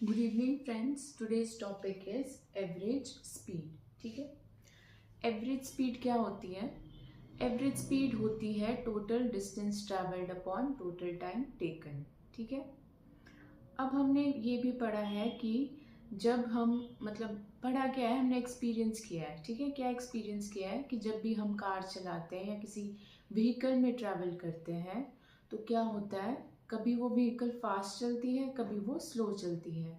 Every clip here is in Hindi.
Good evening friends, today's topic is average speed. ठीक है, एवरेज स्पीड क्या होती है? एवरेज स्पीड होती है total distance travelled upon total time taken. ठीक है, अब हमने ये भी पढ़ा है कि जब हम पढ़ा क्या है, हमने एक्सपीरियंस किया है। ठीक है, क्या एक्सपीरियंस किया है कि जब भी हम कार चलाते हैं या किसी व्हीकल में ट्रैवल करते हैं तो क्या होता है, कभी वो व्हीकल फास्ट चलती है, कभी वो स्लो चलती है,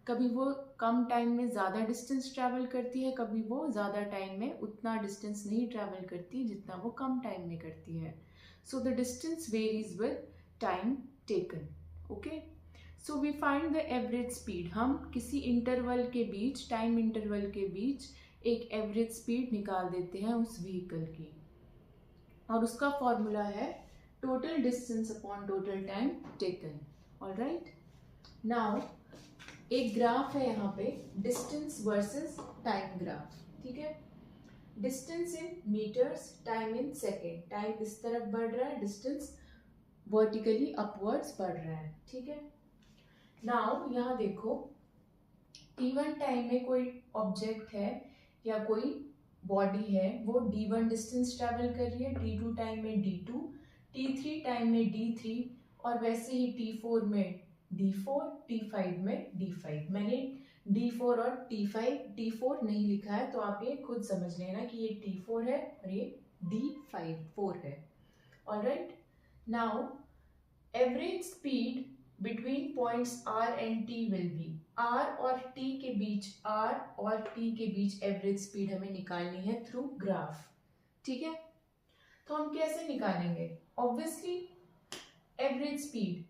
कभी वो कम टाइम में ज़्यादा डिस्टेंस ट्रैवल करती है, कभी वो ज़्यादा टाइम में उतना डिस्टेंस नहीं ट्रैवल करती जितना वो कम टाइम में करती है। So the distance varies with time taken. Okay, so we find the average speed. हम किसी इंटरवल के बीच, टाइम इंटरवल के बीच एक एवरेज स्पीड निकाल देते हैं उस व्हीकल की, और उसका फॉर्मूला है total distance upon total time taken. Alright, now एक ग्राफ है यहाँ पे, डिस्टेंस वर्सेस टाइम ग्राफ। ठीक है, distance in metres, time in second. Time इस तरफ बढ़ रहा है, डिस्टेंस वर्टिकली अपवर्ड्स बढ़ रहा है। ठीक है, नाउ यहाँ देखो, t1 टाइम में कोई ऑब्जेक्ट है या कोई बॉडी है, वो d1 डिस्टेंस ट्रैवल कर रही है, t2 टाइम में d2, t3 टाइम में d3, और वैसे ही t4 में d4, t5 में d5। मैंने d4 और t4 नहीं लिखा है, तो आप ये खुद समझ लेना कि ये t4 है और ये d4 है। Alright, now average speed between points R and T will be. R और T के बीच, R और T के बीच एवरेज स्पीड हमें निकालनी है थ्रू ग्राफ। ठीक है, तो हम कैसे निकालेंगे? Obviously average speed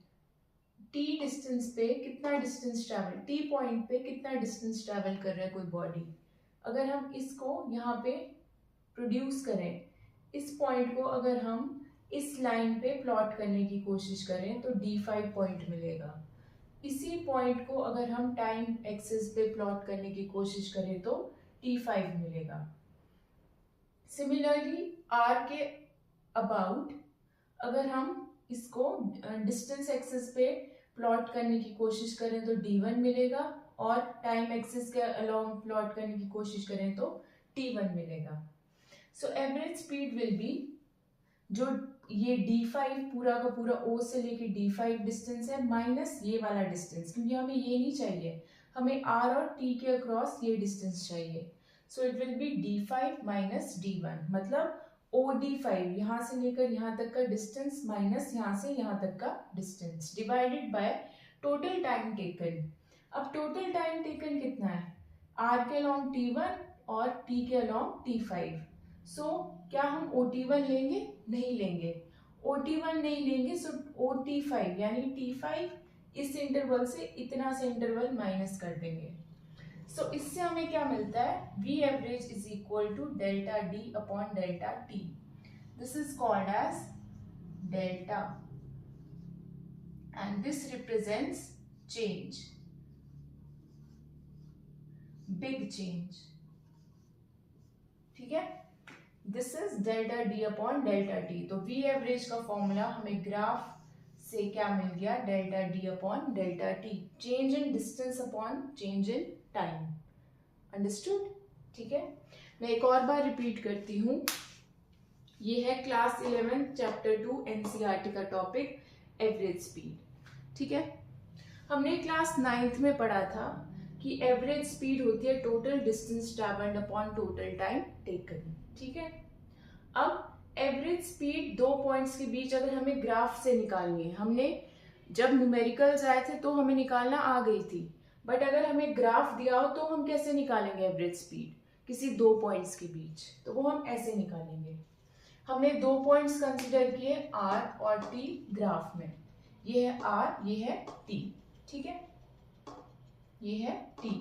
T distance पे कितना डिस्टेंस ट्रैवल, T पॉइंट पे कितना डिस्टेंस ट्रैवल कर रहा है कोई बॉडी, अगर हम इसको यहाँ पे प्रोड्यूस करें, इस पॉइंट को अगर हम इस लाइन पे प्लॉट करने की कोशिश करें तो d5 पॉइंट मिलेगा। इसी पॉइंट को अगर हम टाइम एक्सिस पे प्लॉट करने की कोशिश करें तो t5 मिलेगा। सिमिलरली r के अबाउट अगर हम इसको डिस्टेंस एक्सिस पे प्लॉट करने की कोशिश करें तो d1 मिलेगा, और टाइम एक्सिस के अलोंग प्लॉट करने की कोशिश करें तो t1 मिलेगा। So average speed will be, जो ये d5 पूरा का पूरा O से लेके d5 डिस्टेंस है, माइनस ये वाला डिस्टेंस, क्योंकि हमें ये नहीं चाहिए, हमें R और T के अक्रॉस ये डिस्टेंस चाहिए। So it will be d5 minus d1, मतलब OD5 यहाँ से लेकर यहाँ तक का डिस्टेंस माइनस यहाँ से यहाँ तक का distance, divided by total time taken. अब टोटल टाइम टेकन कितना है? R के अलॉन्ग t1 और T के अलॉन्ग t5। सो क्या हम OT1 लेंगे? नहीं लेंगे। OT1 नहीं लेंगे, सो OT5 यानी T5 इस इंटरवल से इतना से इंटरवल माइनस कर देंगे। सो इससे हमें क्या मिलता है? V average is equal to delta D upon delta T। This is called as delta and this represents change, big change. ठीक है, this is delta D upon delta T. तो वी एवरेज का फॉर्मूला हमें ग्राफ से क्या मिल गया? Delta D upon delta T, change in distance upon change in time. Understood? ठीक है, मैं एक और बार रिपीट करती हूँ, ये है क्लास 11 चैप्टर 2 एनसीईआरटी का टॉपिक एवरेज स्पीड। ठीक है, हमने क्लास 9th में पढ़ा था कि एवरेज स्पीड होती है total distance travelled upon total time taken. ठीक है, अब एवरेज स्पीड दो पॉइंट्स के बीच अगर हमें ग्राफ से निकालनी है, हमने जब न्यूमेरिकल्स आए थे तो हमें निकालना आ गई थी, बट अगर हमें ग्राफ दिया हो तो हम कैसे निकालेंगे एवरेज स्पीड किसी दो पॉइंट्स के बीच? तो वो हम ऐसे निकालेंगे। हमने दो पॉइंट्स कंसिडर किए R और T ग्राफ में, ये है R, ये है T। ठीक है, ये है T।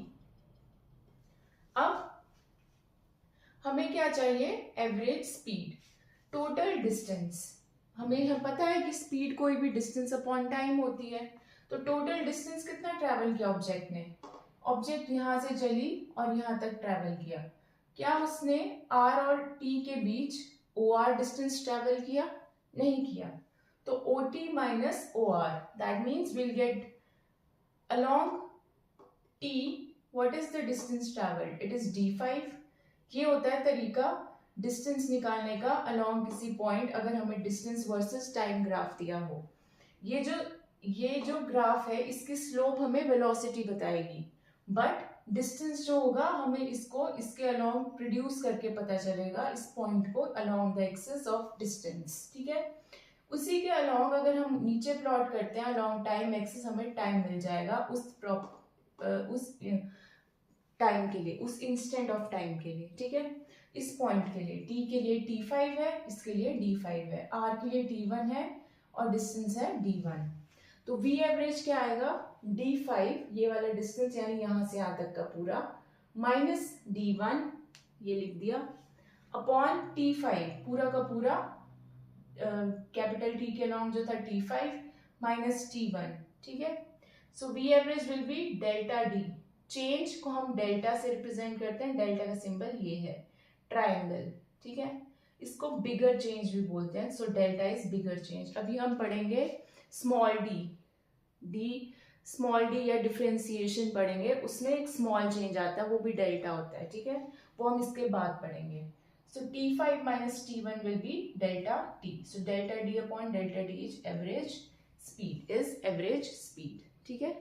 अब हमें क्या चाहिए? Average speed, total distance. हमें पता है कि स्पीड कोई भी डिस्टेंस अपॉन टाइम होती है, तो टोटल डिस्टेंस कितना ट्रैवल किया ऑब्जेक्ट ने? ऑब्जेक्ट यहां से चली और यहां तक ट्रैवल किया, क्या उसने R और T के बीच OR डिस्टेंस ट्रैवल किया? नहीं किया। तो OT minus OR, that means will get along t, what is the distance travelled, it is d5। ये होता है तरीका डिस्टेंस निकालने का अलोंग किसी पॉइंट, अगर हमें डिस्टेंस वर्सेस टाइम ग्राफ दिया हो। ये जो ग्राफ है इसकी स्लोप हमें वेलोसिटी बताएगी, बट डिस्टेंस जो होगा हमें इसको इसके अलोंग प्रोड्यूस करके पता चलेगा, इस पॉइंट को along the axis of distance, ठीक है। उसी के अलोंग अगर हम नीचे प्लॉट करते हैं अलोंग टाइम एक्सिस, हमें टाइम मिल जाएगा उस टाइम के लिए, उस इंस्टेंट ऑफ टाइम के लिए, ठीक है। इस पॉइंट के लिए t के लिए t5 है, इसके लिए d5 है, r के लिए t1 है और डिस्टेंस है d1। तो v एवरेज क्या आएगा, d5 ये वाला डिस्टेंस यानी यहां से यहां तक का पूरा, माइनस d1 ये लिख दिया, अपॉन t5 पूरा का पूरा, कैपिटल T के अलोंग जो था t5 माइनस t1, ठीक है। सो v average will be delta d। Change को हम डेल्टा से रिप्रेजेंट करते हैं, डेल्टा का सिंबल ये है, ट्रायंगल, ठीक है। इसको बिगर चेंज भी बोलते हैं, so delta is bigger change. अभी हम पढ़ेंगे स्मॉल डी स्मॉल डी या डिफरेंशिएशन पढ़ेंगे, उसमें एक स्मॉल चेंज आता है, वो भी डेल्टा होता है, ठीक है। वो हम इसके बाद पढ़ेंगे। सो t5 minus t1 will be delta t। So delta d upon delta d is average speed, ठीक है।